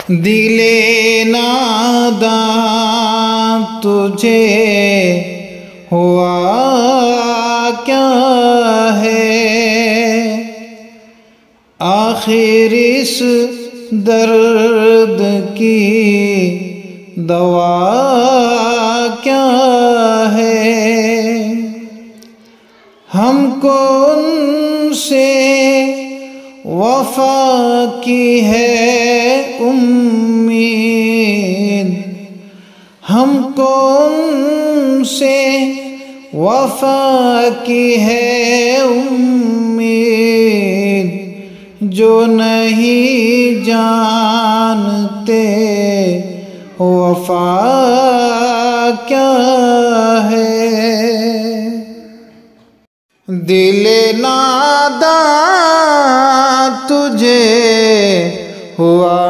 دل ناداں تجھے ہوا کیا ہے، آخر اس درد کی دوا کیا ہے؟ ہم کو ان سے وفا کی ہے امید، ہم کو ان سے وفا کی ہے امید، جو نہیں جانتے وفا کیا ہے۔ دل ناداں تجھے ہوا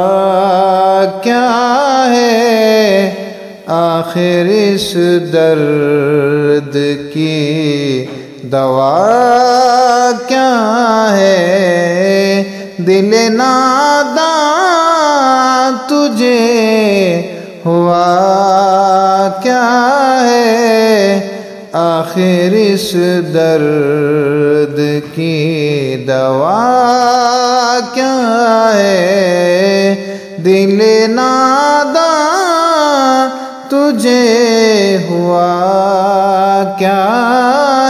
کیا ہے، آخر اس درد کی دوا کیا ہے؟ دل ناداں تجھے ہوا کیا ہے، آخر اس درد کی دوا کیا ہے؟ دل ناداں تجھے ہوا کیا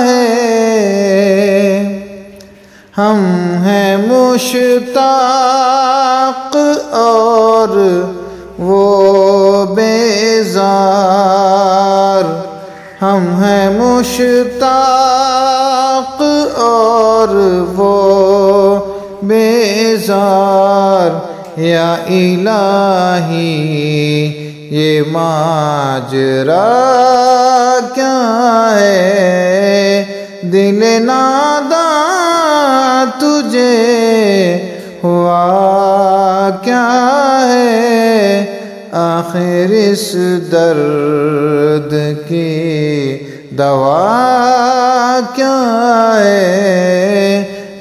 ہے؟ ہم ہیں مشتاق اور وہ بیزار، ہم ہیں مشتاق اور وہ بیزار، یا الہی یہ ماجرا کیا ہے؟ دل ناداں تجھے ہوا کیا ہے، آخر اس درد کی دوا کیا ہے؟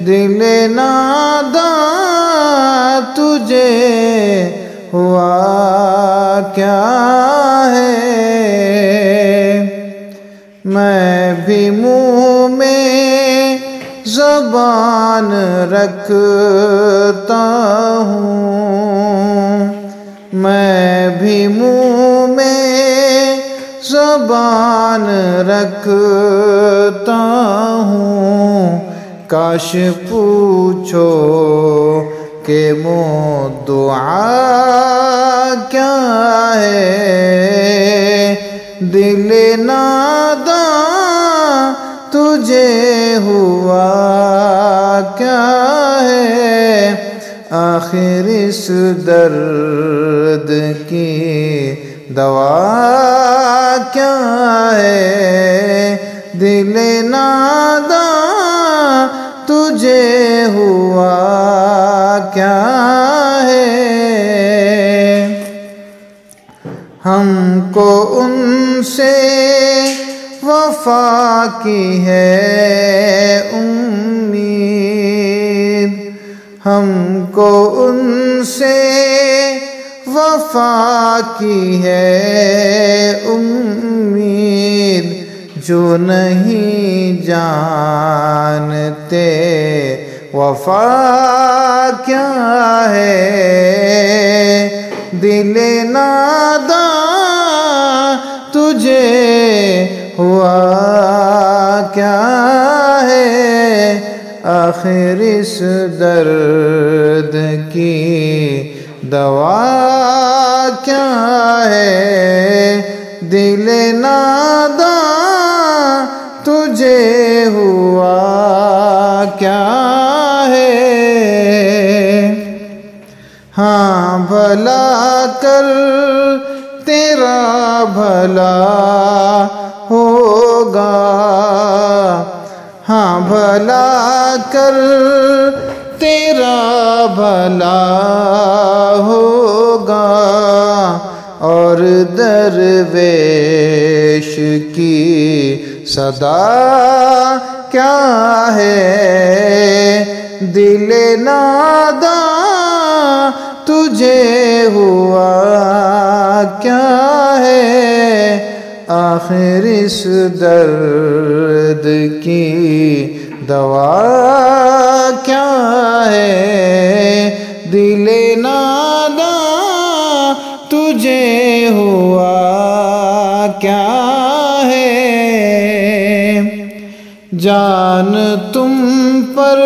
دل ناداں تجھے ہوا کیا ہے؟ میں بھی منہ میں زبان رکھتا ہوں، میں بھی منہ میں زبان رکھتا ہوں، کاش پوچھو کہ دعا کیا ہے؟ دل ناداں تجھے ہوا کیا ہے، آخر اس درد کی دوا کیا ہے؟ دل ناداں تجھے ہوا کیا ہے؟ ہم کو ان سے وفا کی ہے امید، ہم کو ان سے وفا کی ہے امید، جو نہیں جانتے وفا کیا ہے؟ دل ناداں تجھے ہوا کیا ہے، آخر اس درد کی دوا کیا ہے؟ دل ناداں تجھے ہوا کیا ہے؟ ہاں بھلا کر تیرا بھلا ہوگا، ہاں بھلا کر تیرا بھلا ہوگا، اور درویش کی صدا کیا ہے؟ دل ناداں تجھے ہوا کیا ہے، آخر اس درد کی دوا کیا ہے، دل ناداں تجھے ہوا کیا ہے، جان تم پر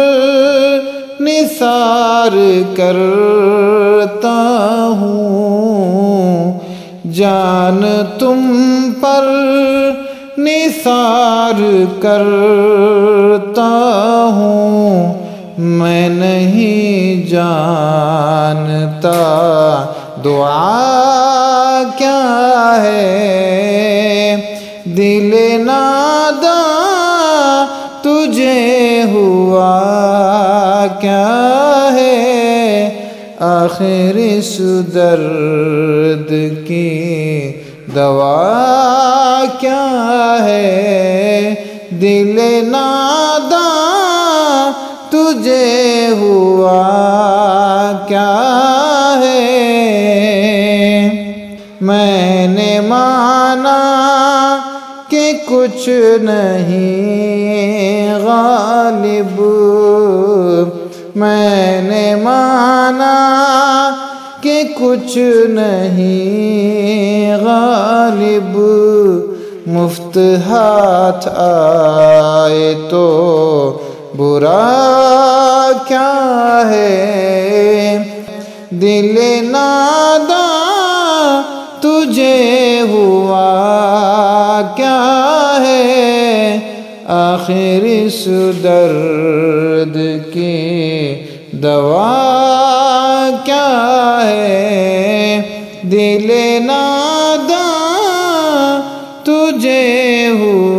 نثار کرتا ہوں، جان تم پر نثار کرتا ہوں، میں نہیں جانتا دعا کیا ہے، دل ناداں تجھے ہوا کیا ہے، آخر اس درد کی دوا کیا ہے، دل ناداں تجھے ہوا کیا ہے، میں نے مانا کہ کچھ نہیں غالب، میں نے مانا کہ کچھ نہیں غالب، مفت ہاتھ آئے تو برا کیا ہے، دل ناداں تجھے ہوا کیا ہے، آخر اس درد کی دوا کیا ہے، دل ناداں تجھے ہوا